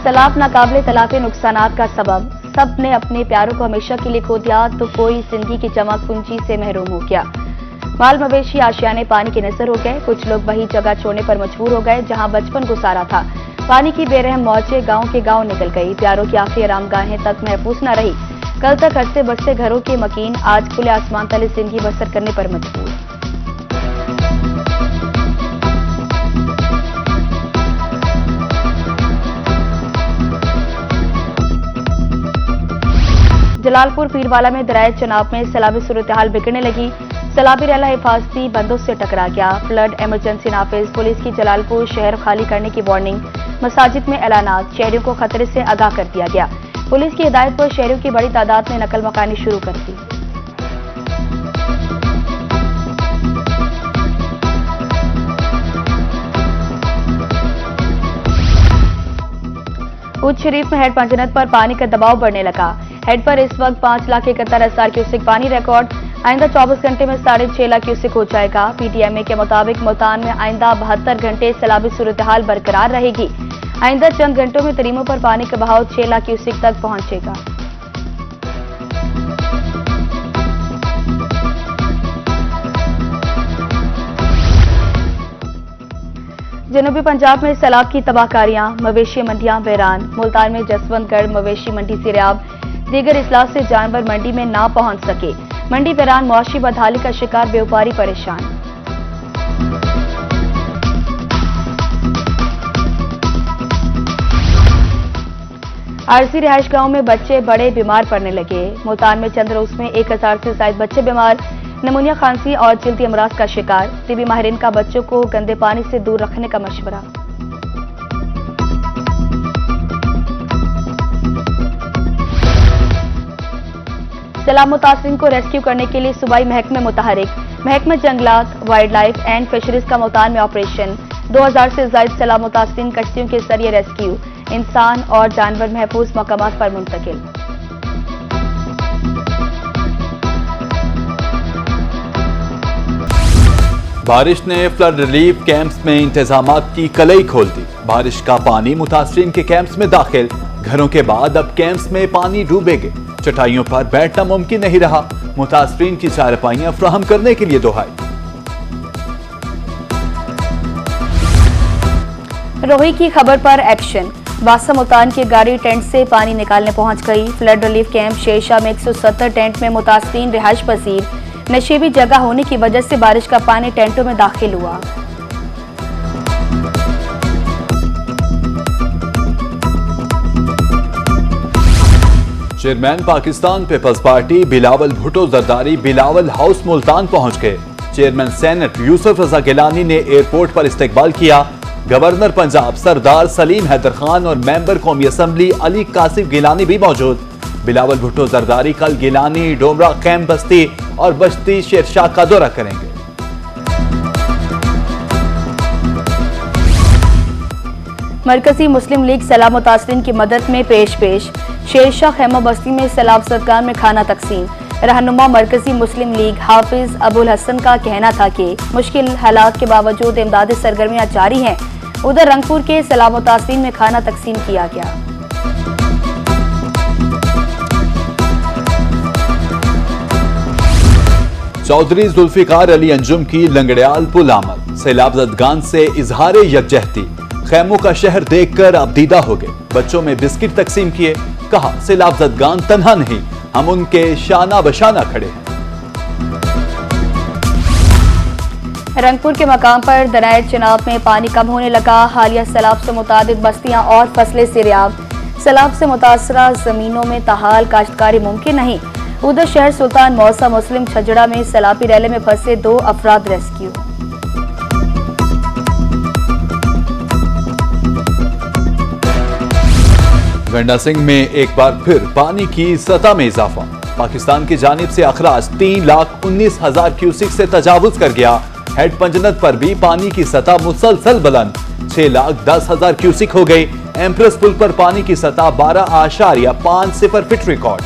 सैलाब नाकाबिले तलाफी नुकसानात का सबब, सब ने अपने प्यारों को हमेशा के लिए खो दिया तो कोई जिंदगी की चमक पूंजी से महरूम हो गया। माल मवेशी आशियाने पानी के नजर हो गए। कुछ लोग वही जगह छोड़ने पर मजबूर हो गए जहां बचपन गुजारा था। पानी की बेरहम मौजें गांव के गांव निकल गई। प्यारों की आखिरी आरामगाहें तक महफूज न रही। कल तक हंसते बसते घरों के मकीन आज खुले आसमान तले जिंदगी बसर करने पर मजबूर। जलालपुर पीरवाला में दराए चनाब में सैलाबी सूरत-ए-हाल बिगड़ने लगी। सैलाबी रैला हिफाजती बंदों से टकरा गया। फ्लड इमरजेंसी नाफिज, पुलिस की जलालपुर शहर खाली करने की वार्निंग, मसाजिद में ऐलानात, शहरियों को खतरे से आगाह कर दिया गया। पुलिस की हिदायत पर शहरियों की बड़ी तादाद ने नकल मकानी शुरू कर दी। उच्च शरीफ में हेड पंजनत पर पानी का दबाव बढ़ने लगा। हेड पर इस वक्त 5,71,000 क्यूसेक पानी रिकॉर्ड। आइंदा 24 घंटे में 6.5 लाख क्यूसेक हो जाएगा। पीटीएमए के मुताबिक मुल्तान में आइंदा 72 घंटे सैलाबी सूरत-ए-हाल बरकरार रहेगी। आइंदा चंद घंटों में तरीमों पर पानी का बहाव 6 लाख क्यूसेक तक पहुंचेगा। जनूबी पंजाब में सैलाब की तबाहकारियां, मवेशी मंडियां वीरान। मुल्तान में जसवंतगढ़ मवेशी मंडी सिरयाब, दीगर इस्लाह से जानवर मंडी में ना पहुंच सके। मंडी वीरान, मुआशी बदहाली का शिकार व्यापारी परेशान। आरसी रिहाइश गांव में बच्चे बड़े बीमार पड़ने लगे। मुल्तान में चंद रोज में 1000 से ज्यादा बच्चे बीमार, नमूनिया, खांसी और जल्दी अमराज का शिकार। टीबी माहिरीन का बच्चों को गंदे पानी से दूर रखने का मशवरा। सैलाब मुतासिरीन को रेस्क्यू करने के लिए सूबाई महकमे मुतहरिक। महकमा जंगलात, वाइल्ड लाइफ एंड फिशरीज का मुल्तान में ऑपरेशन। 2000 से ज्यादा सैलाब मुतासिरीन कश्तियों के जरिए रेस्क्यू। इंसान और जानवर महफूज मकामात पर मुंतकिल। बारिश ने फ्लड रिलीफ कैंप्स में इंतजामात की कलई खोल दी। बारिश का पानी मुतासिरीन के कैंप्स में दाखिल। घरों के बाद अब कैंप्स में पानी डूबेगे। चटाइयों पर बैठना मुमकिन नहीं रहा। मुतासिरीन की चारपाइयां फराहम करने के लिए दुहाई। रोही की खबर पर एक्शन। वासा मुल्तान की गाड़ी टेंट से पानी निकालने पहुंच गई। फ्लड रिलीफ कैंप शेरशाह में 170 टेंट में मुतासिरीन रिहाइश पसीर। नशीबी जगह होने की वजह से बारिश का पानी टेंटों में दाखिल हुआ। चेयरमैन पाकिस्तान पीपल्स पार्टी बिलावल भुट्टो जरदारी बिलावल हाउस मुल्तान पहुंच गए। चेयरमैन सेनेट यूसुफ रजा गिलानी ने एयरपोर्ट पर इस्तकबाल किया। गवर्नर पंजाब सरदार सलीम हैदर खान और मेंबर कौमी असम्बली अली कासिफ गिलानी भी मौजूद। बिलावल भुट्टो जरदारी कल गिलानी, डोमरा, कैम बस्ती और बस्ती शेरशाह का दौरा करेंगे। मरकजी मुस्लिम लीग सैलाब मुतासिरीन की मदद में पेश। शेरशाह खैमा बस्ती में सैलाब ज़दगान में खाना तकसीम। रहनुमा मरकजी मुस्लिम लीग हाफिज अबुल हसन का कहना था कि मुश्किल हालात के बावजूद इमदादी सरगर्मियां जारी हैं। उधर रंगपुर के सैलाब मुतासिरीन में खाना तकसीम किया गया। चौधरी जुल्फिकार अली अंजुम की लंगड़ियाल पुल आमद। सैलाब ज़दगान से इजहार यकजहती। खैमों का शहर देखकर आप दीदा हो गए। बच्चों में बिस्किट तकसीम किए। कहा सैलाब ज़दगान तन्हा नहीं, हम उनके शाना बशाना खड़े हैं। रंगपुर के मकाम पर दराए चनाब में पानी कम होने लगा। हालिया सैलाब से मुतादिद बस्तियां और फसलें सिरयाब। सैलाब से मुतासरा जमीनों में ताहाल काश्तकारी मुमकिन नहीं। उधर शहर सुल्तान मौसा मुस्लिम छजड़ा में सैलाबी रैले में फंसे 2 अफराद रेस्क्यू। गंडा सिंह में एक बार फिर पानी की सतह में इजाफा। पाकिस्तान की जानिब से अखराज 3,19,000 क्यूसेक से तजावुज कर गया। हेड पंजनत पर भी पानी की सतह मुसलसल बुलंद 6,10,000 क्यूसेक हो गई। एम्प्रेस पुल पर पानी की सतह 12.50 फीट रिकॉर्ड।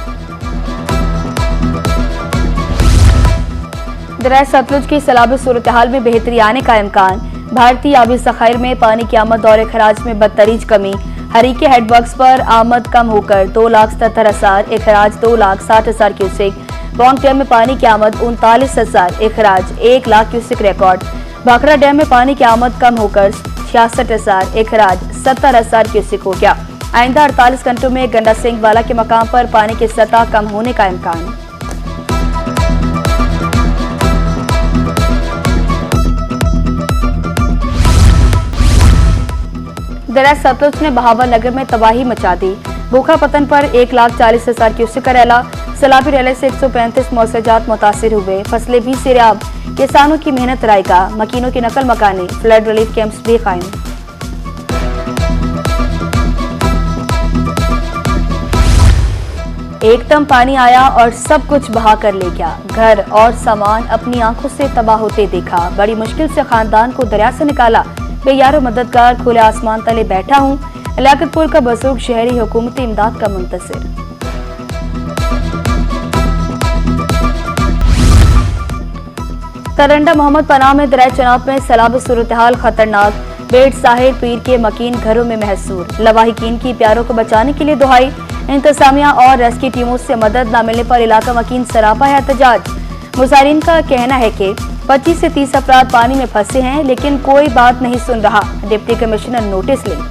दरिया सतलुज की सैलाबी सूरत-ए-हाल में बेहतरी आने का इम्कान। भारतीय आबी ज़खायर में पानी की आमद दौरे खराज में बदतरीज कमी। हरीके हेडवर्क्स पर आमद कम होकर 2,77,000, इखराज 2,60,000 क्यूसेक। पौंग डैम में पानी की आमद 39,000, इखराज 1,00,000 क्यूसेक रिकॉर्ड। भाखड़ा डैम में पानी की आमद कम होकर 66,000, इखराज 70,000 क्यूसेक हो गया। आइंदा 48 घंटों में गंडा सिंह वाला के मकाम पर पानी की सतह कम होने का इम्कान। दरिया सतलुज ने बहावलनगर में तबाही मचा दी। भूखा पतन पर 1,40,000 क्यूसेक का रैला। सैलाबी रैले से 135 मौसजात मुतासिर हुए। फसलें भी सिरयाब, किसानों की मेहनत रायगा। मकीनों की नकल मकानी, फ्लड रिलीफ कैंप्स भी कायम। एकदम पानी आया और सब कुछ बहा कर ले गया। घर और सामान अपनी आंखों से तबाह होते देखा। बड़ी मुश्किल से खानदान को दरिया से निकाला। बेयारो मददगार, खुले आसमान तले बैठा हूं। लियाकतपुर का बुजुर्ग शहरी हुकूमती इमदाद का मुंतसिर। तरंडा मोहम्मद पनाह में दरिया चनाब में सैलाब सूरत-ए-हाल खतरनाक। बेट साहिर पीर के मकीन घरों में महसूर। लवाहिकीन की प्यारों को बचाने के लिए दुहाई। इंतजामिया और रेस्क्यू टीमों से मदद न मिलने पर इलाका मकीन सरापा है एहतजाज। मुजाहिरीन का कहना है कि 25 से 30 अफराद पानी में फंसे हैं, लेकिन कोई बात नहीं सुन रहा। डिप्टी कमिश्नर नोटिस लें।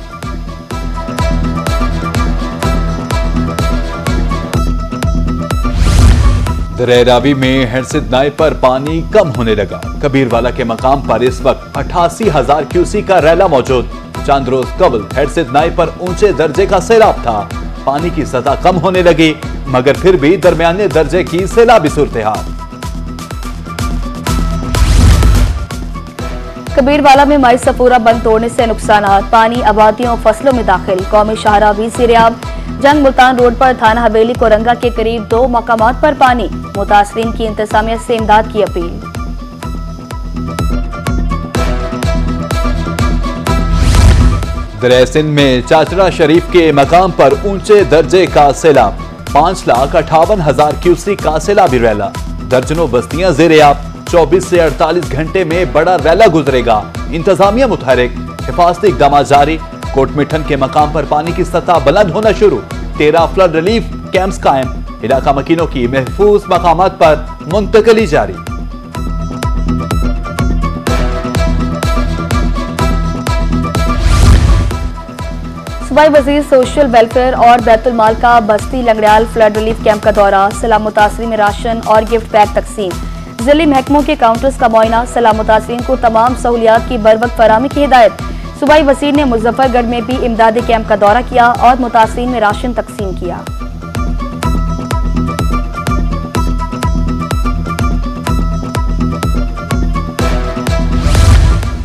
दरिया रावी में हरसिद नाई पर पानी कम होने लगा। कबीरवाला के मकाम पर इस वक्त 88,000 क्यूसेक का रैला मौजूद। चंद रोज कबल हरसिद नाई पर ऊंचे दर्जे का सैलाब था। पानी की सतह कम होने लगी, मगर फिर भी दरमियाने दर्जे की सैलाबी सूरत-ए-हाल। कबीरवाला में माई सफूरा बंद तोड़ने से नुकसान। पानी आबादियों और फसलों में दाखिल। कौमी शाहरा भी सिरयाब। जंग मुल्तान रोड पर थाना हवेली कोरंगा के करीब 2 मकामात पर पानी। मुतासरीन की इंतजामिया से इमदाद की अपील। दरिया सिंध में चाचड़ा शरीफ के मकाम पर ऊंचे दर्जे का सैलाब। 5,58,000 क्यूसेक का सैलाबी रैला। दर्जनों बस्तियां ज़ेर-ए-आब। 24 से 48 घंटे में बड़ा रैला गुजरेगा। इंतजामिया मुतहरिक, हिफाजती इक़दाम जारी। कोटमिठन के मकाम पर पानी की सतह बुलंद होना शुरू। 13 फ्लड रिलीफ कैंप्स कायम। इलाका मकीनों की महफूज मकामात पर मुंतकली जारी। सूबाई वजीर सोशल वेलफेयर और बैतुल माल का बस्ती लंगड़ियाल फ्लड रिलीफ कैंप का दौरा। सैलाब मुतासरीन में राशन और गिफ्ट पैक तकसीम। जिले महकमों के काउंटर्स का मुआयना। सैलाब मुतासरीन को तमाम सहूलियात की बरवक्त फराहमी की हिदायत। सूबाई वजीर ने मुजफ्फरगढ़ में भी इमदादी कैंप का दौरा किया और मुतासरीन में राशन तकसीम किया।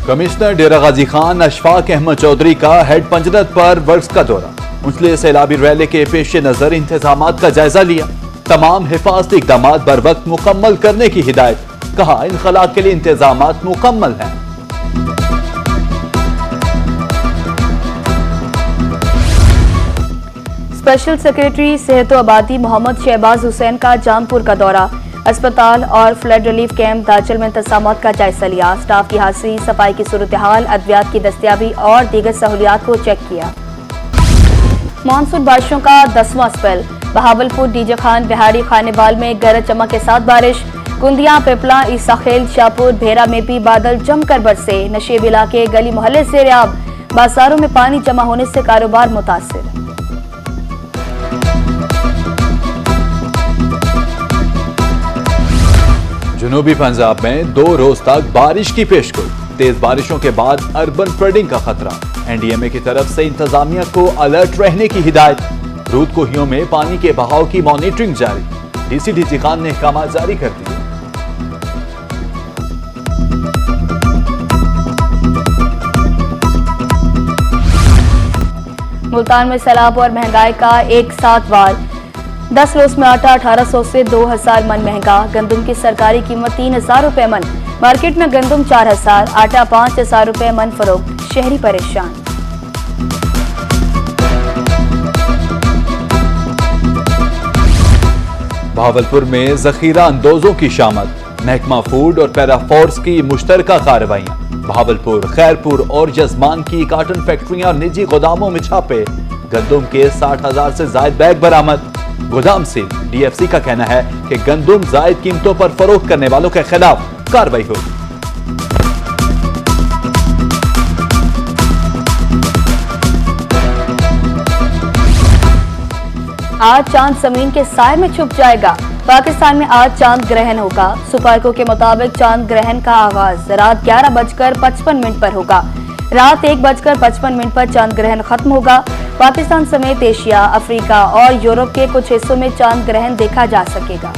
कमिश्नर डेरा गाजी खान अशफाक अहमद चौधरी का हेड पंजरत पर वर्क्स का दौरा। उछले सैलाबी रैले के पेश नजर इंतजामात का जायजा लिया। तमाम हिफाजती इक़दाम बर वक्त मुकम्मल करने की हिदायत। कहा इनखला के लिए इंतजामात मुकम्मल हैं। स्पेशल सेक्रेटरी सेहत व आबादी मोहम्मद शहबाज हुसैन का जामपुर का दौरा। अस्पताल और फ्लड रिलीफ कैंप दाचल में इंतजामात का जायजा लिया। स्टाफ की हाजिरी, सफाई की सूरत-ए-हाल, अद्वियात की दस्तियाबी और दीगर सहूलियात को चेक किया। मानसून बारिशों का 10वां स्पेल। बहावलपुर, डीजे खान, बिहारी, खानेवाल में गरज चमक के साथ बारिश। कुंदिया, पिपला, ईसाखेल, शाहपुर, भेरा में भी बादल जमकर बरसे। नशेब इलाके, गली मोहल्ले से रियाब। बाजारों में पानी जमा होने से कारोबार मुतासिर। जनूबी पंजाब में 2 रोज तक बारिश की पेशगोई। तेज बारिशों के बाद अर्बन फ्लडिंग का खतरा। एनडीएमए की तरफ से इंतजामिया को अलर्ट रहने की हिदायत। रूद कोहियों में पानी के बहाव की मॉनिटरिंग जारी। डीसी खान ने अहकाम जारी कर दिए। मुल्तान में सैलाब और महंगाई का एक साथ वार। 10 रोज में आटा 1800 से 2000 मन महंगा। गंदम की सरकारी कीमत 3000 रुपए मन। मार्केट में गंदम 4000, आटा 5000 रुपए मन फरोख्त। शहरी परेशान। बहावलपुर में जखीरा अंदोजों की शामत। महकमा फूड और पैरा फोर्स की मुश्तरका कार्रवाइयां। बहावलपुर, खैरपुर और जजमान की काटन फैक्ट्रियां और निजी गोदामों में छापे। गंदुम के 60,000 से ज्यादा बैग बरामद। गोदाम सील। डीएफसी का कहना है कि गंदुम जायद कीमतों पर फरोख्त करने वालों के खिलाफ कार्रवाई होगी। आज चांद जमीन के साए में छुप जाएगा। पाकिस्तान में आज चांद ग्रहण होगा। सुपारको के मुताबिक चांद ग्रहण का आगाज रात 11:55 पर होगा। रात 1:55 पर चांद ग्रहण खत्म होगा। पाकिस्तान समेत एशिया, अफ्रीका और यूरोप के कुछ हिस्सों में चांद ग्रहण देखा जा सकेगा।